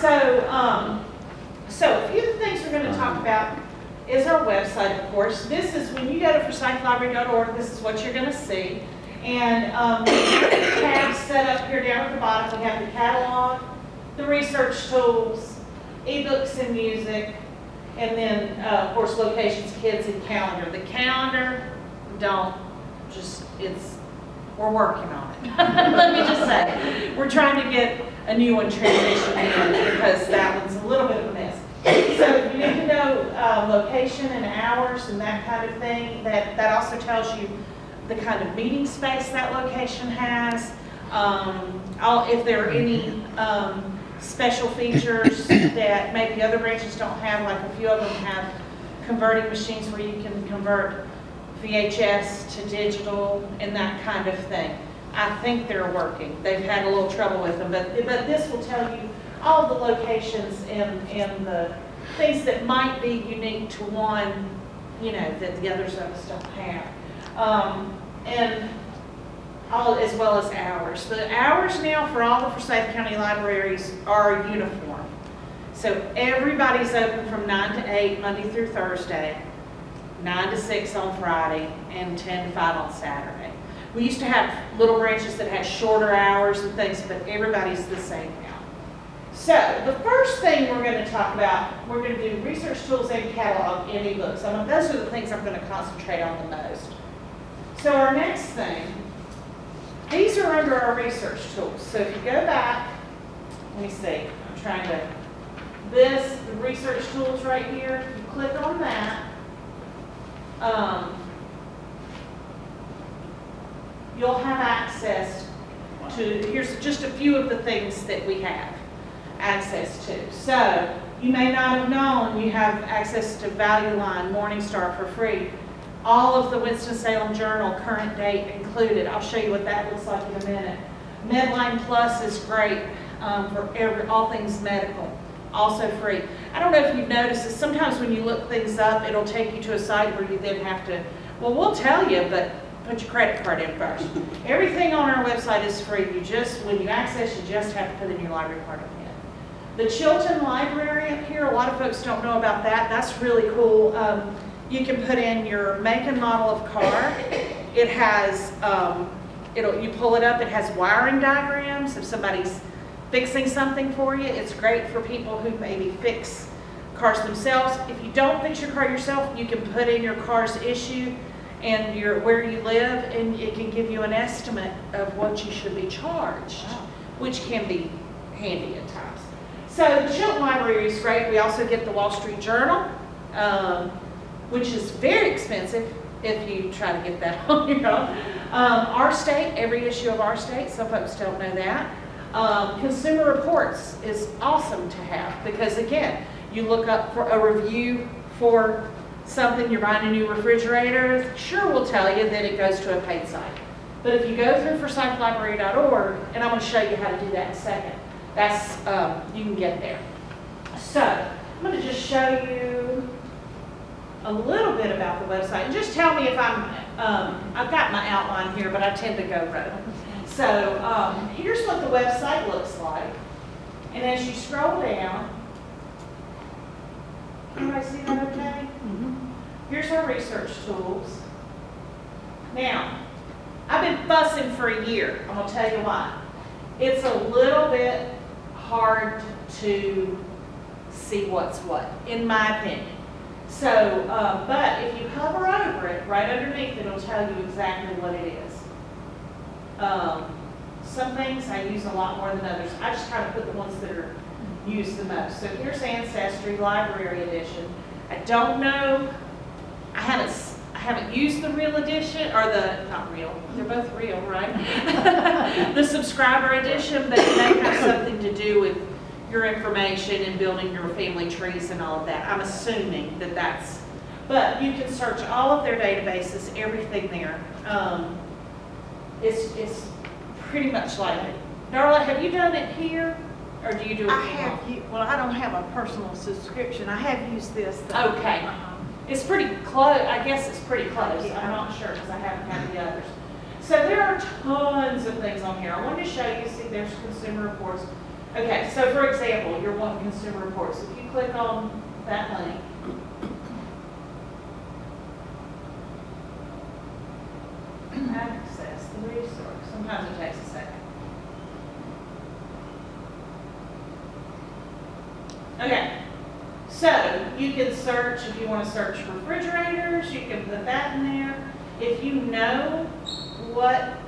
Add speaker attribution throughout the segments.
Speaker 1: So a few of the things we're going to talk about is our website, of course. This is, when you go to forsythlibrary.org, this is what you're going to see. And we have the tabs set up here down at the bottom. We have the catalog, the research tools, ebooks and music, and then, of course, locations, kids, and calendar. The calendar, we're working on it. Let me just say, we're trying to get a new one transitioned in because that one's a little bit of a mess. So if you need to know location and hours and that kind of thing, that also tells you the kind of meeting space that location has. If there are any special features that maybe other branches don't have, like a few of them have converting machines where you can convert VHS to digital and that kind of thing. I think they're working. They've had a little trouble with them, but this will tell you all the locations and the things that might be unique to one, that the others of us don't have. And all, as well as hours. The hours now for all the Forsyth County libraries are uniform. So everybody's open from 9 to 8, Monday through Thursday, 9 to 6 on Friday, and 10 to 5 on Saturday. We used to have little branches that had shorter hours and things, but everybody's the same now. So the first thing we're going to talk about, we're going to do research tools and catalog and ebooks. Those are the things I'm going to concentrate on the most. So our next thing, these are under our research tools. So if you go back, let me see, the research tools right here, you click on that. You'll have access to, here's just a few of the things that we have access to. So you may not have known you have access to Value Line, Morningstar for free. All of the Winston-Salem Journal, current date included. I'll show you what that looks like in a minute. Medline Plus is great for all things medical, also free. I don't know if you've noticed this, sometimes when you look things up, it'll take you to a site where you then have to, well, we'll tell you, but put your credit card in first. Everything on our website is free. When you access, you just have to put in your library card in. The Chilton Library up here, a lot of folks don't know about that. That's really cool. You can put in your make and model of car. It has, you pull it up, it has wiring diagrams. If somebody's fixing something for you, it's great for people who maybe fix cars themselves. If you don't fix your car yourself, you can put in your car's issue and where you live, and it can give you an estimate of what you should be charged, which can be handy at times. So the Chilton Library is great. We also get the Wall Street Journal, which is very expensive if you try to get that on your own. Our State, every issue of Our State, some folks don't know that. Consumer Reports is awesome to have because, again, you look up for a review for something, you're buying a new refrigerator, sure we'll tell you that it goes to a paid site. But if you go through forsythlibrary.org, and I'm going to show you how to do that in a second, that's, you can get there. So, I'm going to just show you a little bit about the website, and just tell me if I've got my outline here, but I tend to go rogue. So, here's what the website looks like, and as you scroll down, everybody see that okay? Here's our research tools. Now, I've been fussing for a year. I'm going to tell you why. It's a little bit hard to see what's what, in my opinion. So, but if you hover over it, right underneath, it'll tell you exactly what it is. Some things I use a lot more than others. I just try to put the ones that are used the most. So here's Ancestry Library Edition. I don't know, I haven't used the real edition, or not real, they're both real, right? The subscriber edition, but it may have something to do with your information and building your family trees and all of that. I'm assuming that that's, but you can search all of their databases, everything there. It's pretty much like it. Darla, have you done it here? Or do you do it?
Speaker 2: Well, I don't have a personal subscription. I have used this though.
Speaker 1: Okay. It's pretty close. I guess it's pretty close. I'm not sure because I haven't had the others. So there are tons of things on here. I wanted to show you. See, there's consumer reports. Okay, so for example, you're wanting consumer reports. If you click on that link, access the resource. Sometimes it takes a second. Okay, so you can search, if you want to search refrigerators, you can put that in there. If you know what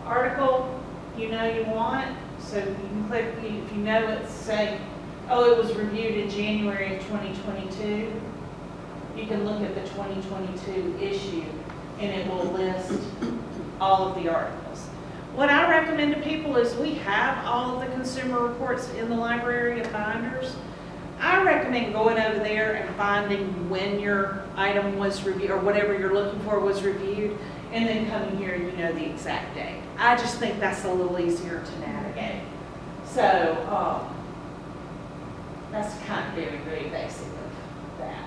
Speaker 1: article you want, so you can click, if you know it's saying, oh, it was reviewed in January of 2022, you can look at the 2022 issue and it will list all of the articles. What I recommend to people is we have all of the consumer reports in the library of binders. I recommend going over there and finding when your item was reviewed or whatever you're looking for was reviewed, and then coming here and you know the exact date. I just think that's a little easier to navigate. So that's kind of very, very basic of that.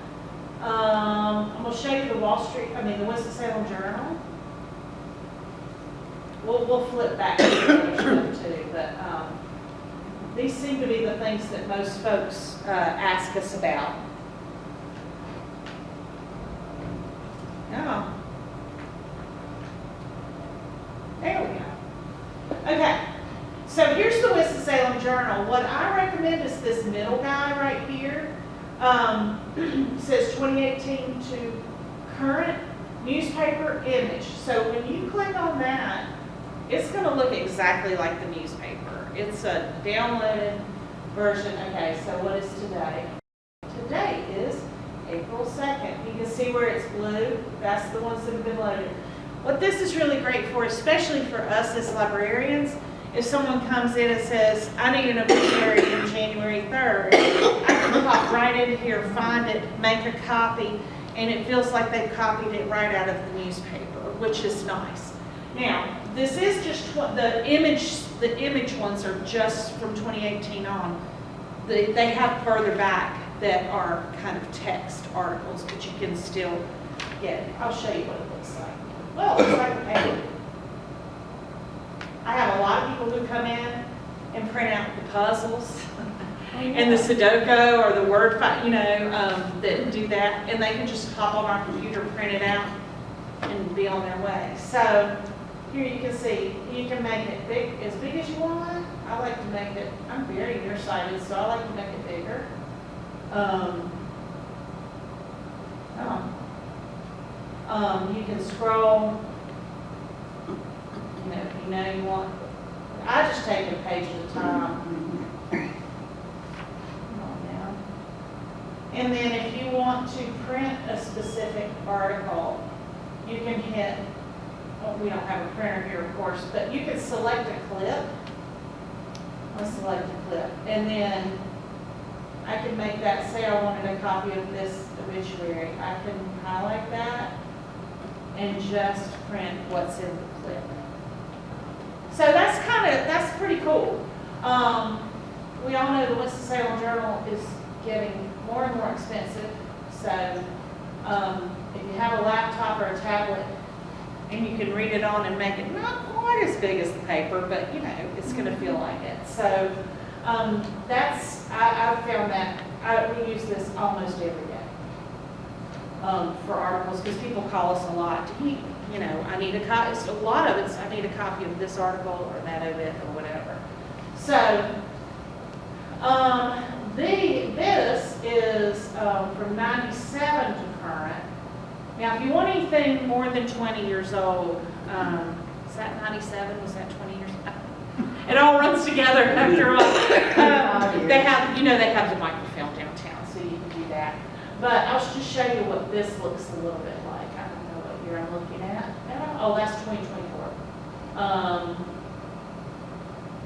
Speaker 1: I'm going to show you the the Winston-Salem Journal. We'll flip back to the other too, but these seem to be the things that most folks ask us about. Oh. There we go. Okay, so here's the Winston-Salem Journal. What I recommend is this middle guy right here. It says 2018 to current newspaper image. So when you click on that, it's going to look exactly like the newspaper. It's a downloaded version. Okay, so what is today? Today is April 2nd. You can see where it's blue. That's the ones that have been loaded. What this is really great for, especially for us as librarians, if someone comes in and says, I need an obituary from January 3rd, I can pop right in here, find it, make a copy, and it feels like they've copied it right out of the newspaper, which is nice. Now, this is just the image ones are just from 2018 on. They have further back that are kind of text articles, but you can still get it. I'll show you what it looks like. Well, it looks like a paper. I have a lot of people who come in and print out the puzzles and the Sudoku or the word file, that do that, and they can just hop on our computer, print it out, and be on their way. So here you can see, you can make it as big as you want. I like to make it, I'm very nearsighted, so I like to make it bigger. You can scroll, if you want. I just take a page at a time. Come on now. And then if you want to print a specific article, you can hit, we don't have a printer here, of course, but you can select a clip. I'll select a clip. And then I can make that, say I wanted a copy of this obituary. I can highlight that and just print what's in the clip. So that's pretty cool. We all know the Winston-Salem Journal is getting more and more expensive. So if you have a laptop or a tablet and you can read it on and make it not quite as big as the paper, but it's going to feel like it. So I've found that we use this almost every day for articles because people call us a lot. I need a copy. A lot of it's I need a copy of this article or that of it or whatever. So this is from 97 to current. Now, if you want anything more than 20 years old, is that 97? Was that 20 years old? It all runs together after a while. They have the microfilm downtown, so you can do that. But I'll just show you what this looks a little bit like. I don't know what year I'm looking at. Oh, that's 2024.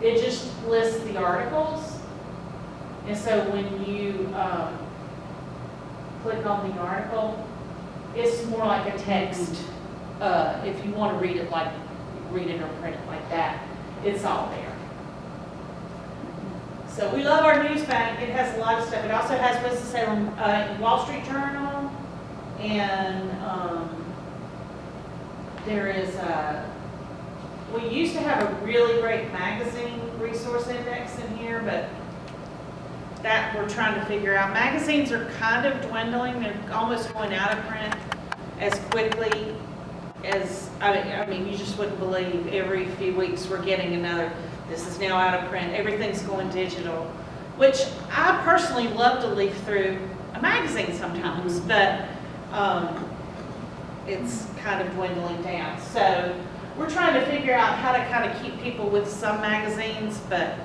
Speaker 1: It just lists the articles. And so when you click on the article, it's more like a text. If you want to read it or print it like that, it's all there. So we love our news bank. It has a lot of stuff. It also has Winston-Salem Wall Street Journal, and there is we used to have a really great magazine resource index in here, but that we're trying to figure out. Magazines are kind of dwindling. They're almost going out of print as quickly as, I mean, you just wouldn't believe every few weeks we're getting another, this is now out of print. Everything's going digital, which I personally love to leaf through a magazine sometimes, but it's kind of dwindling down. So we're trying to figure out how to kind of keep people with some magazines, but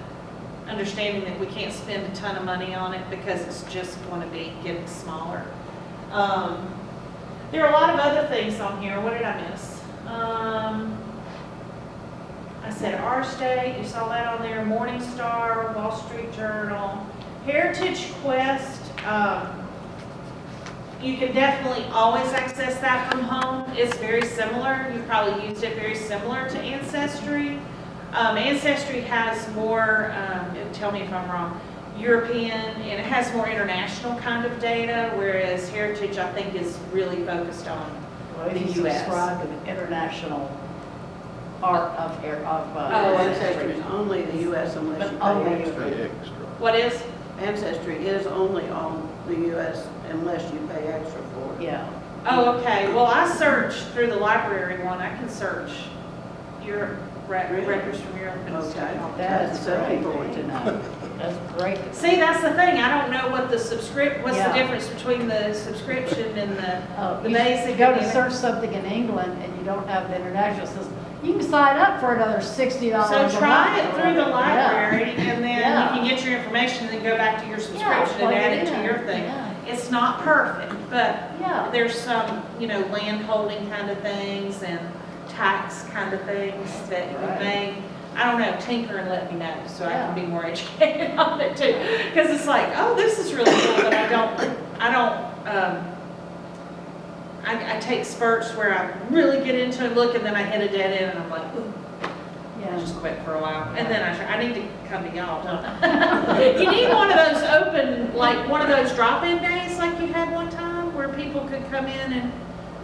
Speaker 1: understanding that we can't spend a ton of money on it because it's just going to be getting smaller. There are a lot of other things on here. What did I miss? I said Our State, you saw that on there, Morning Star, Wall Street Journal, Heritage Quest. You can definitely always access that from home. It's very similar. You probably used it very similar to Ancestry. Ancestry has more, tell me if I'm wrong, European, and it has more international kind of data, whereas Heritage, I think, is really focused on
Speaker 3: Well, if
Speaker 1: the
Speaker 3: you
Speaker 1: US.
Speaker 3: subscribe to the international art of
Speaker 1: Oh,
Speaker 4: Ancestry is only the US unless
Speaker 3: But
Speaker 4: you
Speaker 3: only
Speaker 4: pay extra.
Speaker 5: Pay extra.
Speaker 1: What is?
Speaker 4: Ancestry is only on the US unless you pay extra for it.
Speaker 3: Yeah.
Speaker 1: Oh, okay. Well, I searched through the library one. I can search Europe, records from Europe and
Speaker 4: Okay.
Speaker 1: stuff.
Speaker 3: That's
Speaker 4: so
Speaker 3: great
Speaker 4: people
Speaker 3: to know. That's great.
Speaker 1: See, that's the thing. I don't know what what's
Speaker 3: Yeah.
Speaker 1: the difference between the subscription and the
Speaker 3: You
Speaker 1: basic.
Speaker 3: go
Speaker 1: and
Speaker 3: to
Speaker 1: the-
Speaker 3: search something in England and you don't have the international system, you can sign up for another $60 a month.
Speaker 1: So try it through the
Speaker 3: Yeah.
Speaker 1: library and then
Speaker 3: Yeah.
Speaker 1: you can get your information and then go back to your
Speaker 3: Yeah,
Speaker 1: subscription
Speaker 3: plug
Speaker 1: and add it to
Speaker 3: in.
Speaker 1: your thing.
Speaker 3: Yeah.
Speaker 1: It's not perfect, but
Speaker 3: Yeah.
Speaker 1: there's some, land holding kind of things and tax kind of things that you
Speaker 3: Right.
Speaker 1: may, I don't know, tinker and let me know so I
Speaker 3: Yeah.
Speaker 1: can be more educated on it too. Because it's like, oh, this is really cool, but I take spurts where I really get into it, look, and then I hit a dead end and I'm like, ooh, I
Speaker 3: Yeah.
Speaker 1: just quit for a while. And then I need to come to y'all, don't I? You need one of those open, like one of those drop-in days like you had one time where people could come in and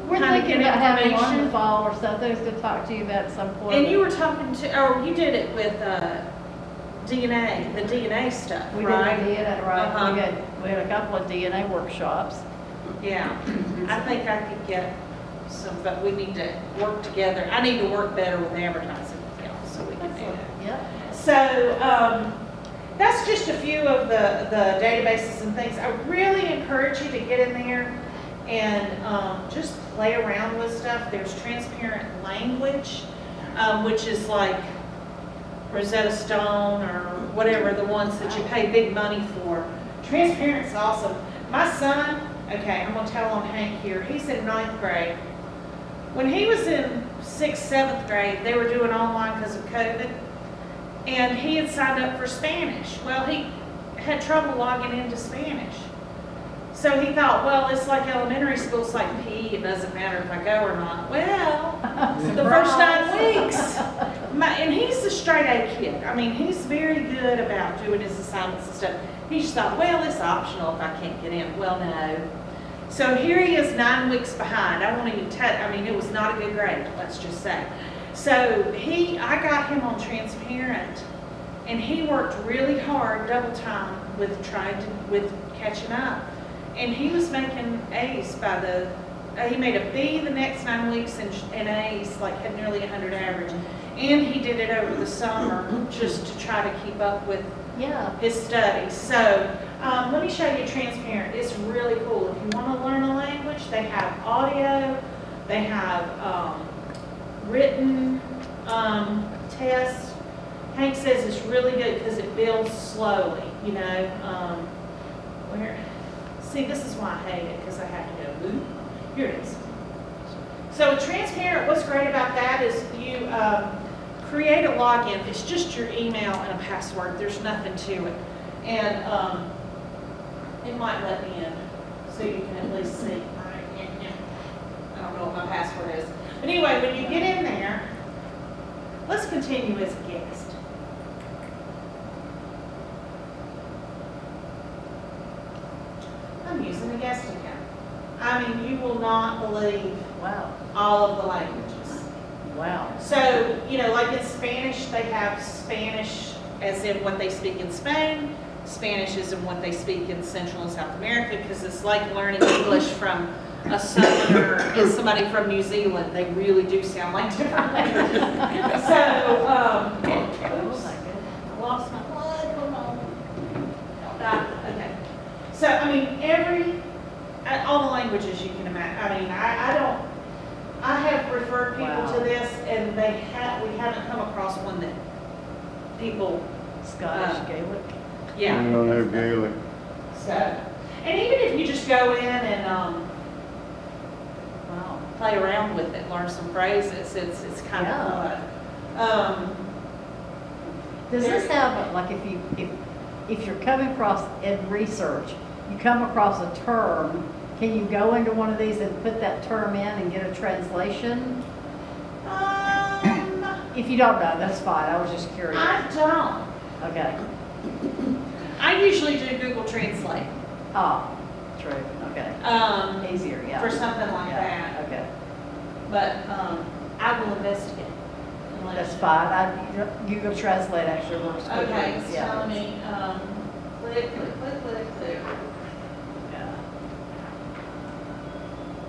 Speaker 3: We're
Speaker 1: kind of
Speaker 3: thinking
Speaker 1: get
Speaker 3: about having one
Speaker 1: information.
Speaker 3: in the fall or something to talk to you about at some point.
Speaker 1: And you were talking to, or you did it with DNA, the DNA stuff,
Speaker 3: We did
Speaker 1: right?
Speaker 3: DNA, right,
Speaker 1: Uh-huh.
Speaker 3: we had a couple of DNA workshops.
Speaker 1: Yeah, I think I could get some, but we need to work together. I need to work better with advertising with y'all so we can do that.
Speaker 3: Yeah.
Speaker 1: So, that's just a few of the databases and things. I really encourage you to get in there and just play around with stuff. There's transparent language, which is like Rosetta Stone or whatever, the ones that you pay big money for. Transparent's awesome. My son, okay, I'm gonna tell on Hank here, he's in 9th grade. When he was in 6th, 7th grade, they were doing online because of COVID, and he had signed up for Spanish. Well, he had trouble logging into Spanish. So he thought, well, it's like elementary school, it's like PE, it doesn't matter if I go or not. Well, the first 9 weeks, and he's a straight A kid. I mean, he's very good about doing his assignments and stuff. He just thought, well, it's optional if I can't get in. Well, no. So here he is 9 weeks behind. I won't even it was not a good grade, let's just say. So I got him on Transparent, and he worked really hard, double time, with catching up. And he was making A's he made a B the next 9 weeks and A's, like had nearly 100 average. And he did it over the summer just to try to keep up with
Speaker 3: Yeah.
Speaker 1: his studies. So let me show you Transparent. It's really cool. If you want to learn a language, they have audio, they have written tests. Hank says it's really good because it builds slowly, see, this is why I hate it, because I have to go, ooh, here it is. So Transparent, what's great about that is you create a login. It's just your email and a password. There's nothing to it. And it might let me in, so you can at least see. I don't know what my password is. But anyway, when you get in there, let's continue as a guest. I'm using a guest account. I mean, you will not believe
Speaker 3: Wow.
Speaker 1: all of the languages.
Speaker 3: Wow.
Speaker 1: So, like in Spanish, they have Spanish as in what they speak in Spain. Spanish is in what they speak in Central and South America, because it's like learning English from a Southerner and somebody from New Zealand. They really do sound like different languages. So, oops, I lost my blood. Hold on. Okay. So, I mean, all the languages you can imagine. I mean, I have referred people
Speaker 3: Wow.
Speaker 1: to this, and we haven't come across one that people,
Speaker 3: Scottish, Gaelic.
Speaker 1: yeah.
Speaker 5: I don't know Gaelic.
Speaker 1: So, and even if you just go in and
Speaker 3: Wow.
Speaker 1: play around with it, learn some phrases, it's kind
Speaker 3: Yeah.
Speaker 1: of fun.
Speaker 3: Does this have, like, if you're coming across in research, you come across a term, can you go into one of these and put that term in and get a translation? If you don't know, that's fine, I was just curious.
Speaker 1: I don't.
Speaker 3: Okay.
Speaker 1: I usually do Google Translate
Speaker 3: Oh, true, okay. Easier, yeah.
Speaker 1: for something like
Speaker 3: Yeah,
Speaker 1: that,
Speaker 3: okay.
Speaker 1: but I will investigate. and let
Speaker 3: That's
Speaker 1: you know.
Speaker 3: fine. Google Translate actually works quickly.
Speaker 1: Okay, it's
Speaker 3: Yeah.
Speaker 1: telling me, click, click, click, click, click.
Speaker 3: Yeah.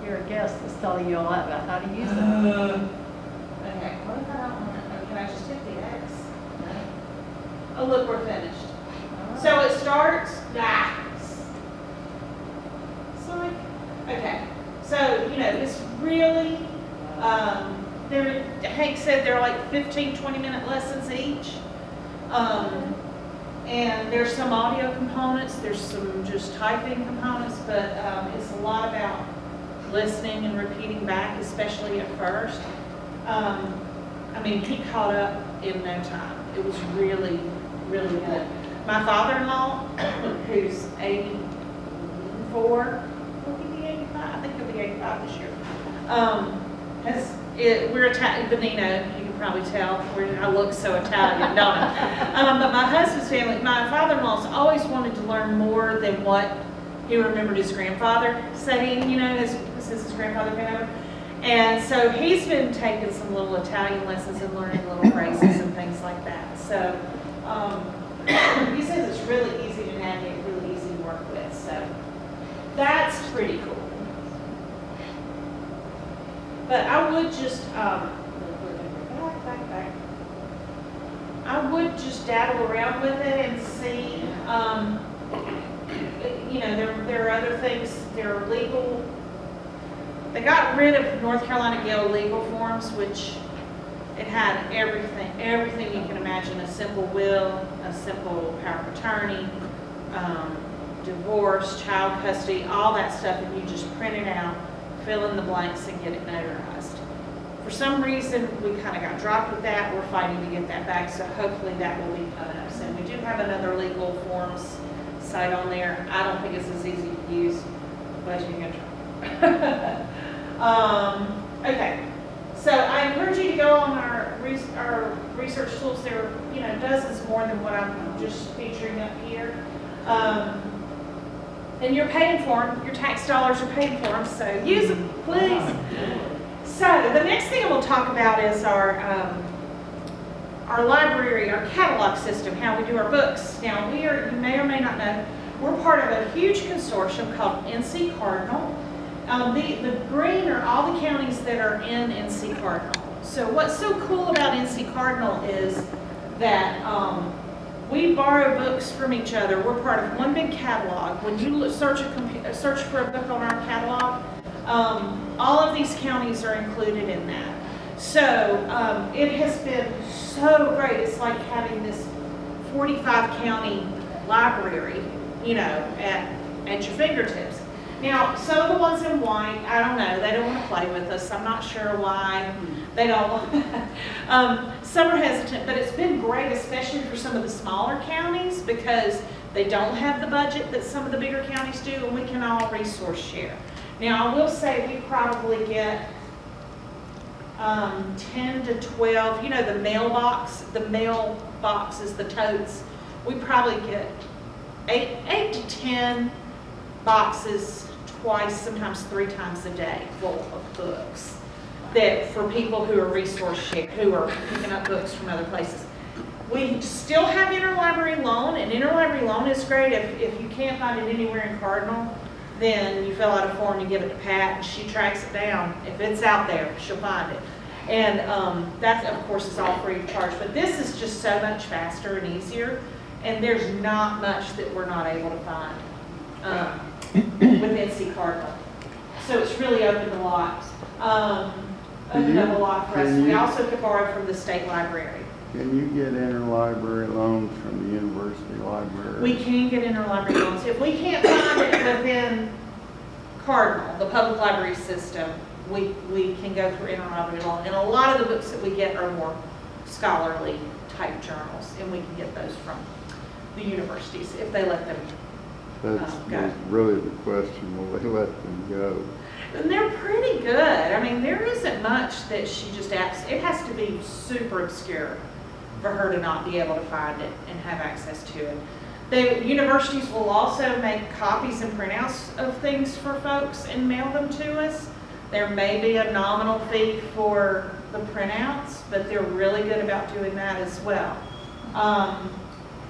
Speaker 3: Your guest is telling you all that about how to use it.
Speaker 1: Okay, what if I don't want to, can I just hit the X? No. Oh, look, we're finished. So it starts, So, okay, so, it's really, Hank said they're like 15, 20-minute lessons each. And there's some audio components, there's some just typing components, but it's a lot about listening and repeating back, especially at first. I mean, he caught up in no time. It was really, really good. My father-in-law, who's 84, will he be 85? I think he'll be 85 this year. We're Italian, Benino, you can probably tell. I look so Italian, don't I? But my husband's family, my father-in-law's always wanted to learn more than what he remembered his grandfather saying, since his grandfather came over. And so he's been taking some little Italian lessons and learning little phrases and things like that. So he says it's really easy to navigate, really easy to work with. So that's pretty cool. But I would just, back. I would just dabble around with it and see, there are other things, there are legal. They got rid of North Carolina Gale legal forms, which it had everything you can imagine, a simple will, a simple power of attorney, divorce, child custody, all that stuff, and you just print it out, fill in the blanks, and get it notarized. For some reason, we kind of got dropped with that. We're fighting to get that back, so hopefully that will be coming up soon. We do have another legal forms site on there. I don't think it's as easy to use, but you can try. Okay, so I encourage you to go on our research tools. There are, dozens more than what I'm just featuring up here. And you're paying for them. Your tax dollars are paid for them, so use them, please. So the next thing we'll talk about is our library, our catalog system, how we do our books. Now, you may or may not know, we're part of a huge consortium called NC Cardinal. The green are all the counties that are in NC Cardinal. So what's so cool about NC Cardinal is that we borrow books from each other. We're part of one big catalog. When you search for a book on our catalog, all of these counties are included in that. So it has been so great. It's like having this 45-county library, at your fingertips. Now, some of the ones in white, I don't know, they don't want to play with us. I'm not sure why they don't. Some are hesitant, but it's been great, especially for some of the smaller counties, because they don't have the budget that some of the bigger counties do, and we can all resource share. Now, I will say we probably get 10 to 12, the mailbox is the totes. We probably get 8 to 10 boxes twice, sometimes 3 times a day full of books that for people who are resource share, who are picking up books from other places. We still have interlibrary loan, and interlibrary loan is great. If you can't find it anywhere in Cardinal, then you fill out a form, you give it to Pat, and she tracks it down. If it's out there, she'll find it. And that, of course, is all free of charge. But this is just so much faster and easier, and there's not much that we're not able to find with NC Cardinal. So it's really opened a lot. Opened up a lot for us. We also could borrow from the state library.
Speaker 5: Can you get interlibrary loans from the university library?
Speaker 1: We can get interlibrary loans. If we can't find it within Cardinal, the public library system, we can go through interlibrary loan. And a lot of the books that we get are more scholarly type journals, and we can get those from the universities if they let them
Speaker 5: That's
Speaker 1: go.
Speaker 5: really the question, will they let them go?
Speaker 1: And they're pretty good. I mean, there isn't much that she just asks. It has to be super obscure for her to not be able to find it and have access to it. The universities will also make copies and printouts of things for folks and mail them to us. There may be a nominal fee for the printouts, but they're really good about doing that as well.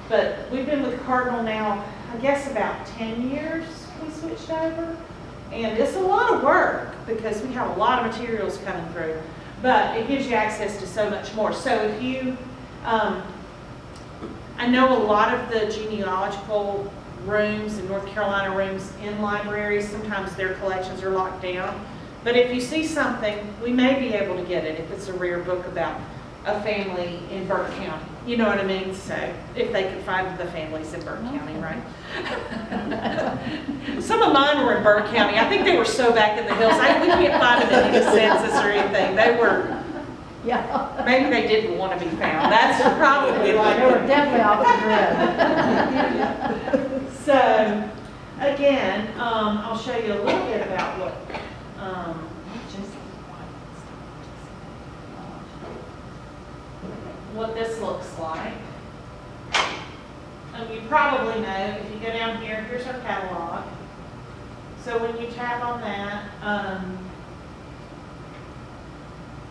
Speaker 1: But we've been with Cardinal now, I guess about 10 years we switched over. And it's a lot of work because we have a lot of materials coming through, but it gives you access to so much more. So if you, I know a lot of the genealogical rooms and North Carolina rooms in libraries, sometimes their collections are locked down. But if you see something, we may be able to get it if it's a rare book about a family in Burke County. You know what I mean? So if they could find the families in Burke County, right? Some of mine were in Burke County. I think they were so back in the hills. We can't find them in the census or anything. They were,
Speaker 3: Yeah.
Speaker 1: maybe they didn't want to be found. That's probably like.
Speaker 3: They were definitely off the grid.
Speaker 1: So, again, I'll show you a little bit about what this looks like. You probably know, if you go down here, here's our catalog. So when you tap on that,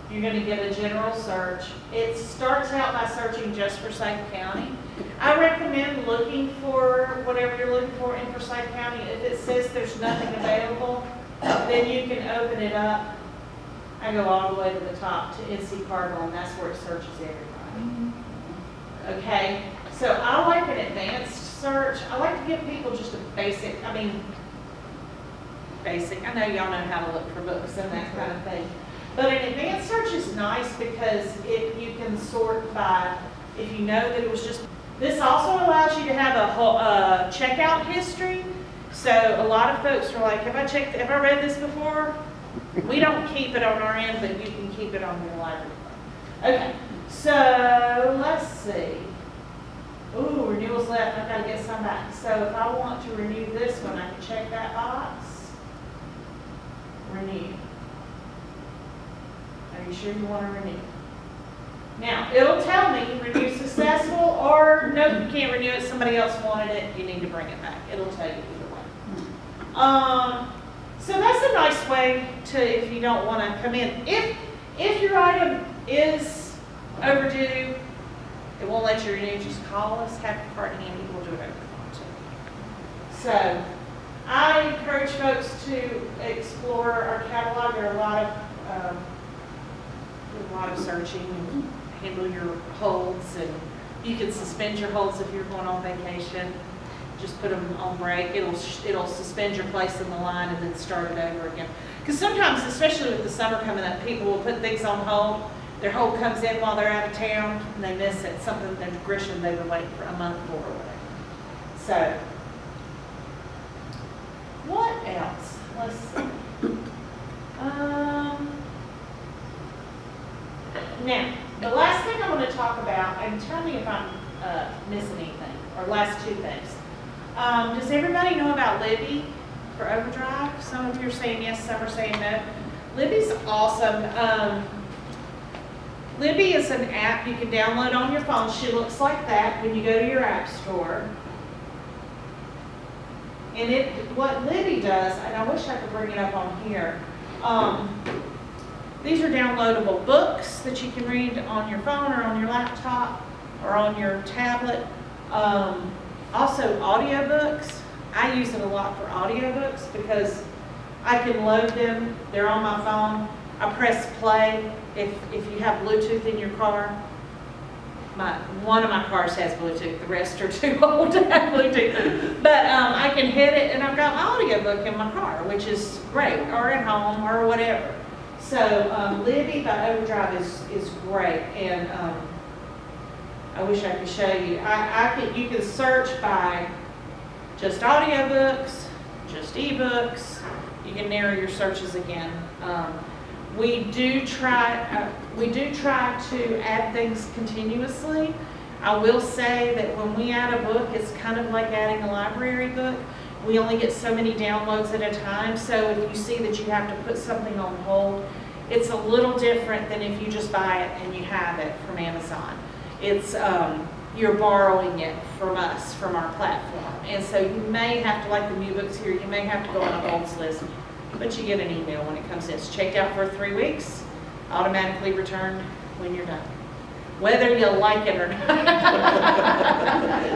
Speaker 1: you're going to get a general search. It starts out by searching just Forsyth County. I recommend looking for whatever you're looking for in Forsyth County. If it says there's nothing available, then you can open it up. I go all the way to the top to NC Cardinal, and that's where it searches everybody. Okay, so I like an advanced search. I like to give people just a basic, basic. I know y'all know how to look for books and that kind of thing. But an advanced search is nice because you can sort by, if you know that it was just, this also allows you to have a whole checkout history. So a lot of folks are like, have I read this before? We don't keep it on our end, but you can keep it on your library. Okay, so let's see. Ooh, renewals left, I've got to get some back. So if I want to renew this one, I can check that box. Renew. Are you sure you want to renew? Now, it'll tell me renew successful or no, you can't renew it, somebody else wanted it, you need to bring it back. It'll tell you either way. So that's a nice way to, if you don't want to come in. If your item is overdue, it won't let you renew, just call us, have your card handy, we'll do it over the phone. So I encourage folks to explore our catalog. There are a lot of searching and handle your holds, and you can suspend your holds if you're going on vacation. Just put them on break. It'll suspend your place in the line and then start it over again. Because sometimes, especially with the summer coming up, people will put things on hold. Their hold comes in while they're out of town and they miss it. Something that Grisham they've been waiting for a month for or whatever. So, what else? Let's see. Now, the last thing I want to talk about, and tell me if I'm missing anything, or last two things. Does everybody know about Libby for Overdrive? Some of you are saying yes, some are saying no. Libby's awesome. Libby is an app you can download on your phone. She looks like that when you go to your app store. And what Libby does, and I wish I could bring it up on here, these are downloadable books that you can read on your phone or on your laptop. or on your tablet. Also audiobooks. I use it a lot for audiobooks because I can load them, they're on my phone. I press play if you have Bluetooth in your car. One of my cars has Bluetooth, the rest are too old to have Bluetooth. But I can hit it and I've got my audiobook in my car, which is great, or at home or whatever. So Libby by Overdrive is great, and I wish I could show you. You can search by just audiobooks, just ebooks. You can narrow your searches again. We do try to add things continuously. I will say that when we add a book, it's kind of like adding a library book. We only get so many downloads at a time, so if you see that you have to put something on hold, it's a little different than if you just buy it and you have it from Amazon. It's you're borrowing it from us, from our platform. And so you may have to, like the new books here, you may have to go on a holds list, but you get an email when it comes in. It's checked out for 3 weeks, automatically returned when you're done, whether you like it or not.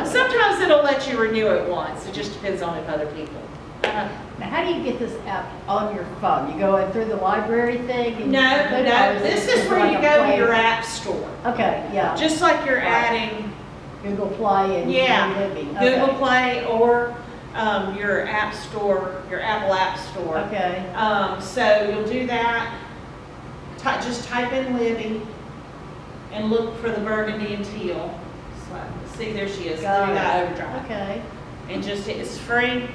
Speaker 1: Sometimes it'll let you renew it once. It just depends on if other people.
Speaker 3: Now, how do you get this app on your phone? You go in through the library thing? And
Speaker 1: No,
Speaker 3: you put it, or
Speaker 1: this
Speaker 3: it
Speaker 1: is where
Speaker 3: like
Speaker 1: you
Speaker 3: a
Speaker 1: go to
Speaker 3: play?
Speaker 1: your app store.
Speaker 3: Okay, yeah.
Speaker 1: Just like you're
Speaker 3: Right.
Speaker 1: adding
Speaker 3: Google Play and Libby.
Speaker 1: Google
Speaker 3: Okay.
Speaker 1: Play or your app store, your Apple App Store.
Speaker 3: Okay.
Speaker 1: So you'll do that. Just type in Libby and look for the burgundy and teal. See, there she is.
Speaker 3: Got
Speaker 1: Libby by
Speaker 3: it.
Speaker 1: Overdrive.
Speaker 3: Okay.
Speaker 1: And just, it's free.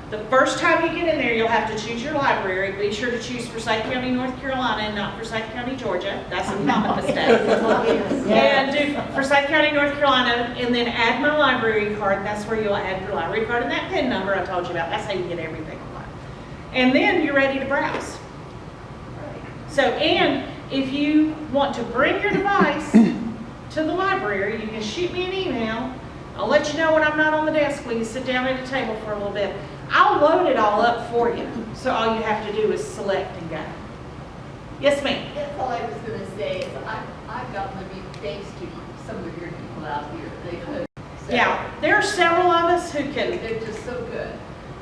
Speaker 1: The first time you get in there, you'll have to choose your library. Be sure to choose Forsyth County, North Carolina, and not Forsyth County, Georgia. That's a common mistake. And do Forsyth County, North Carolina, and then add my library card. That's where you'll add your library card and that PIN number I told you about. That's how you get everything online. And then you're ready to browse. So, and if you want to bring your device to the library, you can shoot me an email. I'll let you know when I'm not on the desk. We can sit down at a table for a little bit. I'll load it all up for you. So all you have to do is select and go. Yes, ma'am.
Speaker 6: That's all I was going to say is I've gotten to be thanks to some of your people out here. They could. So
Speaker 1: Yeah, there are several of us who
Speaker 6: they're just so good.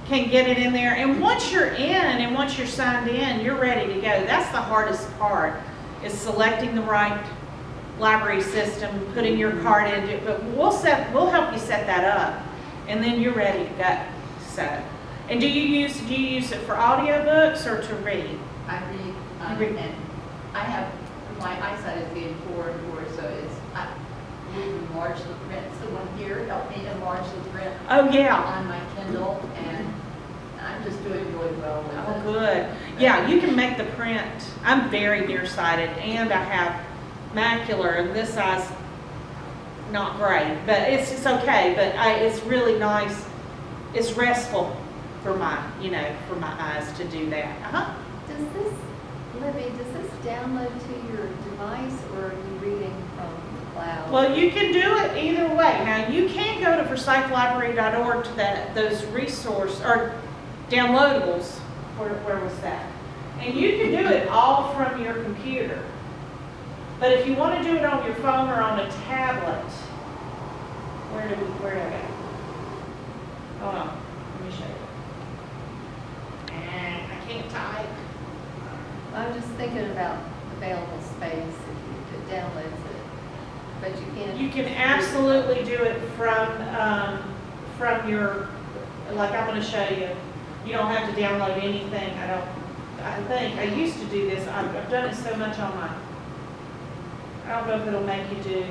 Speaker 1: can get it in there. And once you're in and once you're signed in, you're ready to go. That's the hardest part, is selecting the right library system, putting your card into it. But we'll help you set that up, and then you're ready to go. So, and do you use it for audiobooks or to read?
Speaker 6: I read,
Speaker 1: You read.
Speaker 6: and I have, my eyesight is getting poor and poor, so we enlarge the print. Someone here helped me enlarge the print
Speaker 1: Oh, yeah.
Speaker 6: on my Kindle, and I'm just doing really well with
Speaker 1: Oh,
Speaker 6: it.
Speaker 1: good. Yeah, you can make the print. I'm very nearsighted, and I have macular, and this eye's not great, but it's okay. But it's really nice. It's restful for my eyes to do that.
Speaker 7: Does this, Libby, does this download to your device, or are you reading from the cloud?
Speaker 1: Well, you can do it either way. Now, you can go to forsythlibrary.org to those resource or downloadables. Where was that? And you can do it all from your computer. But if you want to do it on your phone or on a tablet, where did I go? Hold on, let me show you. And I can't type.
Speaker 7: I'm just thinking about available space if it downloads it, but you can't.
Speaker 1: You can absolutely do it from your, like I'm going to show you. You don't have to download anything. I think I used to do this. I've done it so much on my. I don't know if it'll make you do.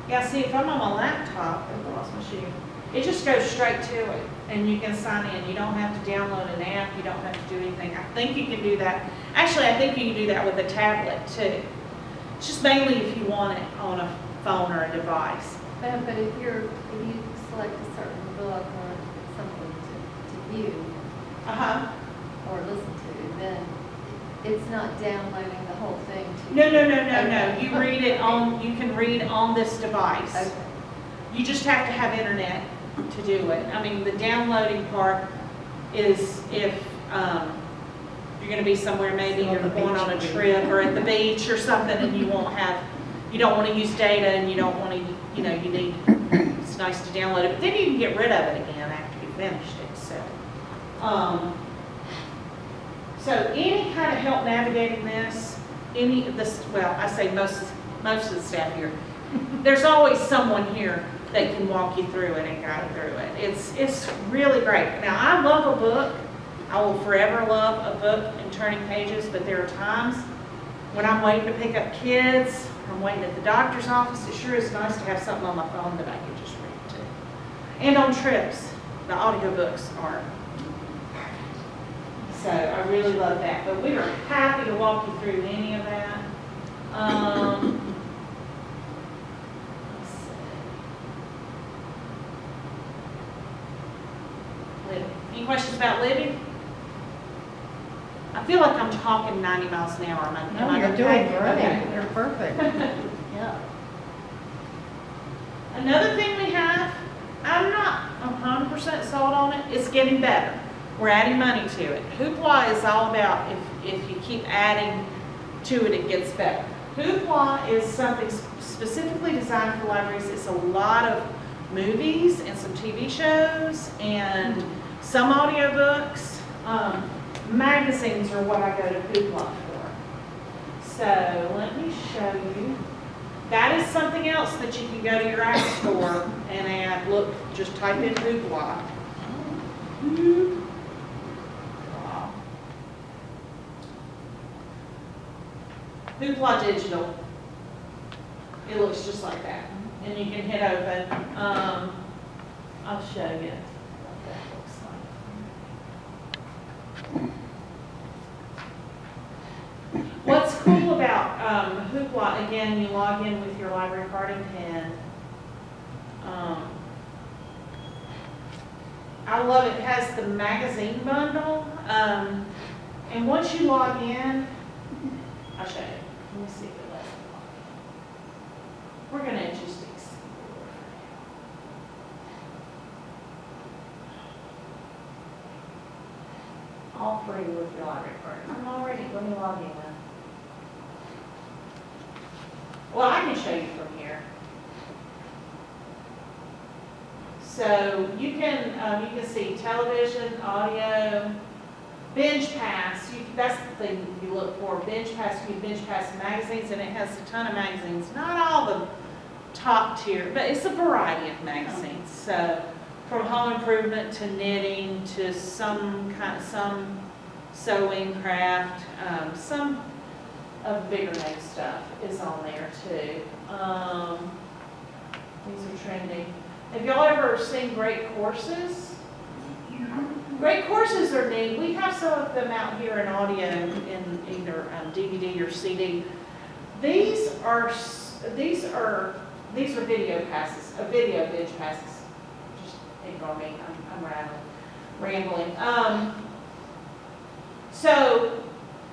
Speaker 1: Yeah, see, if I'm on my laptop, I lost my shoe. It just goes straight to it, and you can sign in. You don't have to download an app. You don't have to do anything. I think you can do that. Actually, I think you can do that with a tablet too. It's just mainly if you want it on a phone or a device.
Speaker 7: But if you select a certain book or something to view or listen to, then it's not downloading the whole thing to
Speaker 1: No.
Speaker 7: Okay.
Speaker 1: You read it on. You can read on this device.
Speaker 7: Okay.
Speaker 1: You just have to have internet to do it. I mean, the downloading part is if you're gonna be somewhere, maybe
Speaker 3: On
Speaker 1: you're
Speaker 3: the
Speaker 1: going on a
Speaker 3: beach.
Speaker 1: trip or at the beach or something, and you don't wanna use data, and you don't wanna, you need, it's nice to download it, but then you can get rid of it again after you finished it, so. So any kind of help navigating this, well, I say most of the staff here, there's always someone here that can walk you through it and guide you through it. It's really great. Now, I love a book. I will forever love a book and turning pages, but there are times when I'm waiting to pick up kids, I'm waiting at the doctor's office, it sure is nice to have something on my phone that I can just read to. And on trips, the audiobooks are perfect. So I really love that. But we are happy to walk you through any of that. Let's see. Libby. Any questions about Libby? I feel like I'm talking 90 miles an hour. Am
Speaker 3: No,
Speaker 1: I
Speaker 3: you're
Speaker 1: okay?
Speaker 3: doing great.
Speaker 1: Okay.
Speaker 3: You're perfect. Yeah.
Speaker 1: Another thing we have, I'm not 100% sold on it, it's getting better. We're adding money to it. Hoopla is all about if you keep adding to it, it gets better. Hoopla is something specifically designed for libraries. It's a lot of movies and some TV shows and some audiobooks. Magazines are what I go to Hoopla for. So let me show you. That is something else that you can go to your app store and add. Look, just type in Hoopla. Hoopla. Hoopla Digital. It looks just like that. And you can hit open. I'll show you what that looks like. What's cool about Hoopla, again, you log in with your library card and pen. I love it. It has the magazine bundle. And once you log in, I'll show you. Let me see if it lets me log in. We're going to just explore. All free with your library card. Let me log in. Well, I can show you from here. So you can see television, audio, binge pass. That's the thing you look for. Binge pass. You can binge pass magazines, and it has a ton of magazines. Not all the top tier, but it's a variety of magazines. So from home improvement to knitting to some sewing, craft, some of bigger name stuff is on there too. These are trending. Have y'all ever seen Great Courses? Great Courses are neat. We have some of them out here in audio in either DVD or CD. These are video passes, video binge passes. Just ignore me. I'm rambling. So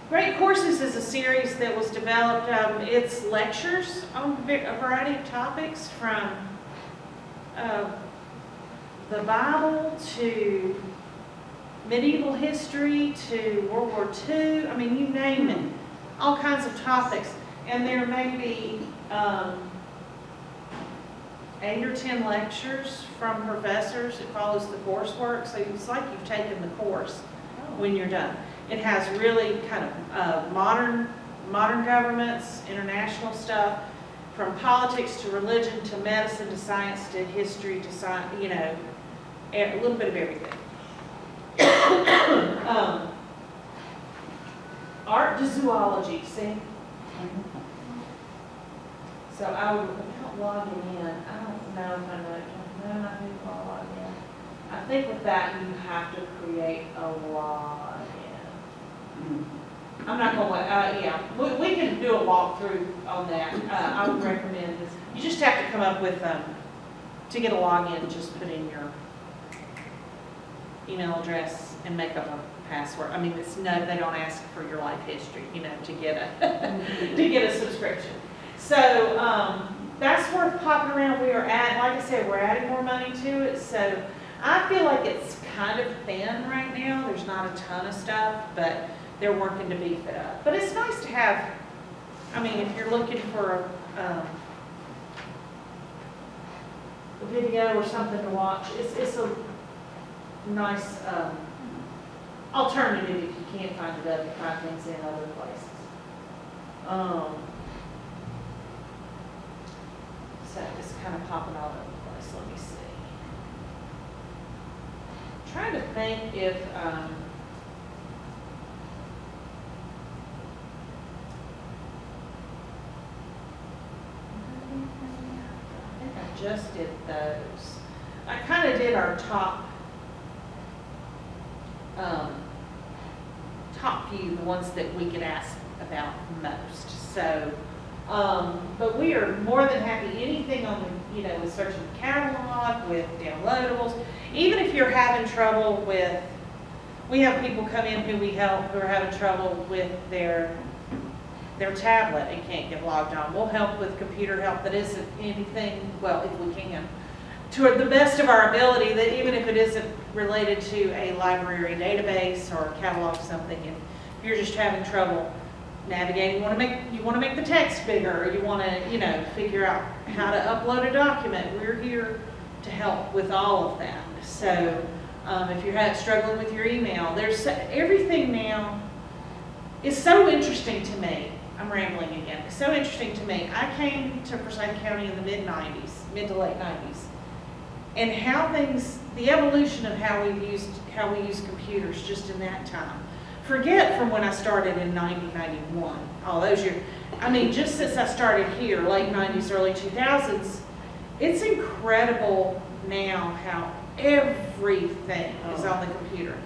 Speaker 1: Great Courses is a series that was developed. It's lectures on a variety of topics from the Bible to medieval history to World War II. I mean, you name it. All kinds of topics. And there may be 8 or 10 lectures from professors. It follows the coursework. So it's like you've taken the course when you're done. It has really kind of modern governments, international stuff, from politics to religion to medicine to science to history to science, a little bit of everything. Art to zoology, see? So I would, without logging in, I don't know if I know, no, I need to log in. I think with that you have to create a login. I'm not going to, we can do a walkthrough on that. I would recommend this. You just have to come up with, to get a login, just put in your email address and make up a password. I mean, they don't ask for your life history, to get a subscription. So that's worth popping around. Like I said, we're adding more money to it. So I feel like it's kind of thin right now. There's not a ton of stuff, but they're working to beef it up. But it's nice to have, I mean, if you're looking for a video or something to watch, it's a nice alternative if you can't find things in other places. So it's kind of popping all over the place. Let me see. Trying to think if I think I just did those. I kind of did our top few, the ones that we get asked about most. So, but we are more than happy, anything on the, with searching the catalog, with downloadables. Even if you're having trouble with, we have people come in who we help who are having trouble with their tablet and can't get logged on. We'll help with computer help that isn't anything, well, if we can, to the best of our ability, that even if it isn't related to a library database or a catalog something, if you're just having trouble navigating, you want to make the text bigger, or you want to, figure out how to upload a document, we're here to help with all of that. So if you're struggling with your email, there's everything now is so interesting to me. I'm rambling again. It's so interesting to me. I came to Forsyth County in the mid to late 90s, and the evolution of how we use computers just in that time. Forget from when I started in 1991, all those years. I mean, just since I started here, late 90s, early 2000s, it's incredible now how everything is on the computer.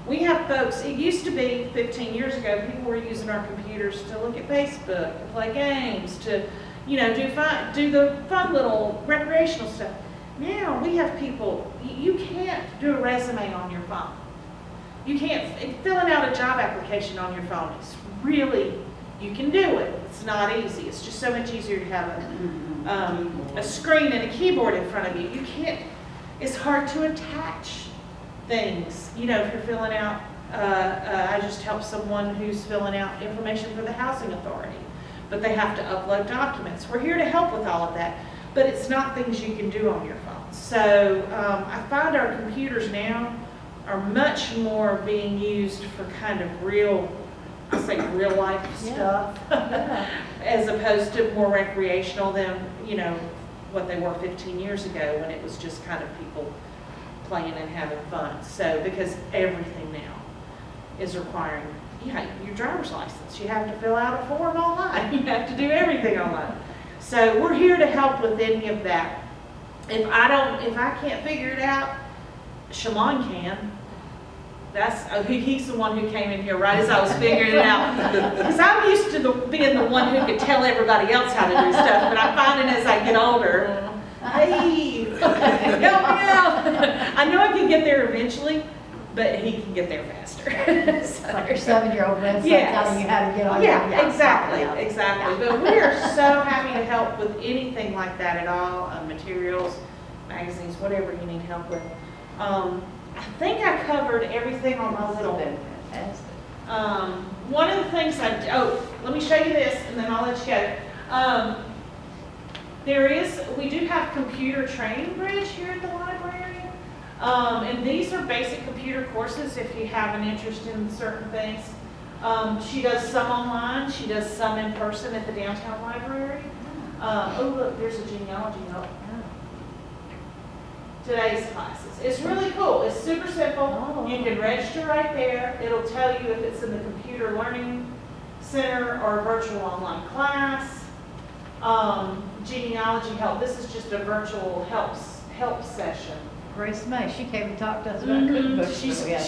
Speaker 1: We have folks, it used to be 15 years ago, people were using our computers to look at Facebook, to play games, to, do the fun little recreational stuff. Now we have people, you can't do a resume on your phone. You can't, filling out a job application on your phone is really, you can do it. It's not easy. It's just so much easier to have a screen and a keyboard in front of you. You can't, it's hard to attach things. If you're filling out, I just helped someone who's filling out information for the housing authority, but they have to upload documents. We're here to help with all of that, but it's not things you can do on your phone. So I find our computers now are much more being used for kind of real life stuff, as opposed to more recreational than, what they were 15 years ago when it was just kind of people playing and having fun. So, because everything now is requiring, your driver's license. You have to fill out a form online. You have to do everything online. So we're here to help with any of that. If I can't figure it out, Shimon can. He's the one who came in here right as I was figuring it out. Because I'm used to being the one who could tell everybody else how to do stuff, but I'm finding as I get older, hey, help me out. I know I can get there eventually, but he can get there faster.
Speaker 3: It's like your 7-year-old grandson telling you how to get on.
Speaker 1: Exactly. But we are so happy to help with anything like that at all, materials, magazines, whatever you need help with. I think I covered everything on my little.
Speaker 3: Fantastic.
Speaker 1: One of the things let me show you this, and then I'll let you go. We do have computer training bridge here at the library, and these are basic computer courses if you have an interest in certain things. She does some online, she does some in person at the downtown library. Look, there's a genealogy note. Today's classes. It's really cool. It's super simple. You can register right there. It'll tell you if it's in the Computer Learning Center or a virtual online class. Genealogy help. This is just a virtual help session.
Speaker 3: Grace May, she came and talked to us about cookbooks.
Speaker 1: She's great.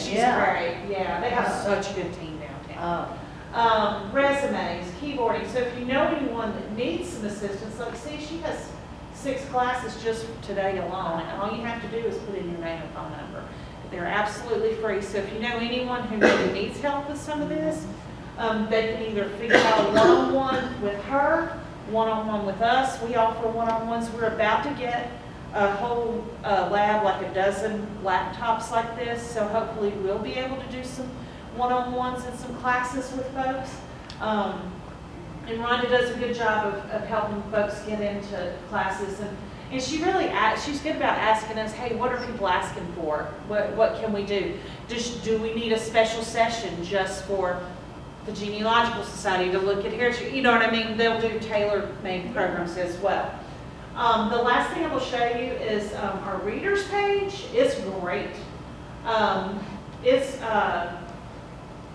Speaker 1: Yeah, they have such a good team downtown. Resumes, keyboarding. So if you know anyone that needs some assistance, like she has 6 classes just today alone, and all you have to do is put in your name and phone number. They're absolutely free, so if you know anyone who really needs help with some of this, they can either figure out a one-on-one with her, one-on-one with us. We offer one-on-ones. We're about to get a whole lab, like a dozen laptops like this, so hopefully we'll be able to do some one-on-ones and some classes with folks. And Rhonda does a good job of helping folks get into classes. And she really, she's good about asking us, hey, what are people asking for? What can we do? Do we need a special session just for the Genealogical Society to look at heritage? You know what I mean? They'll do tailor-made programs as well. The last thing I will show you is our readers page. It's great. It's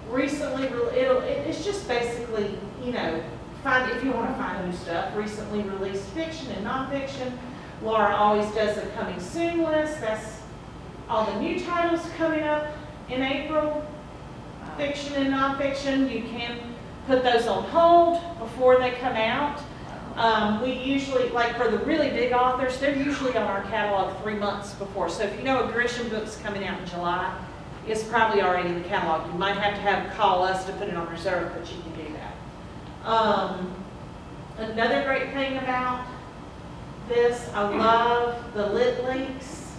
Speaker 1: recently, it's just basically, you know, if you want to find new stuff, recently released fiction and nonfiction. Laura always does a coming soon list. That's all the new titles coming up in April. Fiction and nonfiction, you can put those on hold before they come out. We usually, like for the really big authors, they're usually on our catalog 3 months before. So if you know a Grisham book's coming out in July, it's probably already in the catalog. You might have to call us to put it on reserve, but you can do that. Another great thing about this, I love the lit links.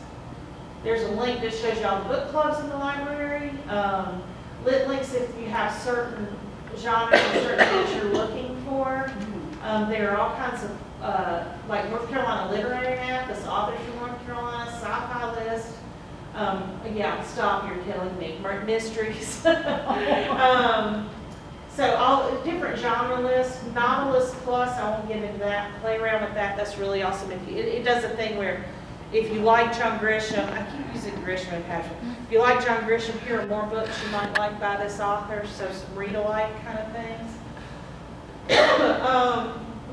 Speaker 1: There's a link that shows you all the book clubs in the library. Lit links if you have certain genres and certain things you're looking for. There are all kinds of, like North Carolina Literary Map, this authors from North Carolina, sci-fi list. Yeah, stop, you're killing me. Mysteries. So all different genre lists, Novelist Plus, I won't get into that. Play around with that, that's really awesome. It does a thing where if you like John Grisham, I keep using Grisham and Patrick. If you like John Grisham, here are more books you might like by this author, so some read-alike kind of things.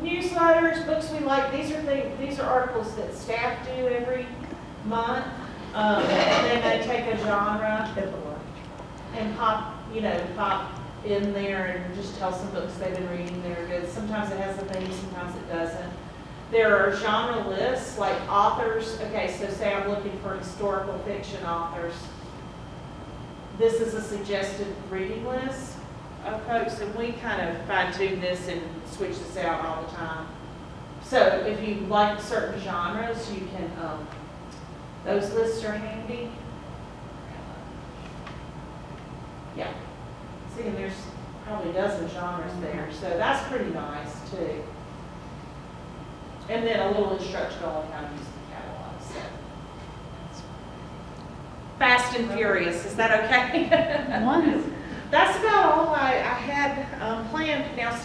Speaker 1: Newsletters, books we like, these are articles that staff do every month. And then they take a genre and pop in there and just tell some books they've been reading that are good. Sometimes it has a theme, sometimes it doesn't. There are genre lists, like authors. Okay, so say I'm looking for historical fiction authors. This is a suggested reading list of folks, and we kind of fine-tune this and switch this out all the time. So if you like certain genres, you can, those lists are handy. Yeah. See, and there's probably a dozen genres there, so that's pretty nice too. And then a little instruction on how to use the catalog. So. Fast and Furious, is that okay?
Speaker 3: Wonderful.
Speaker 1: That's about all I had planned now.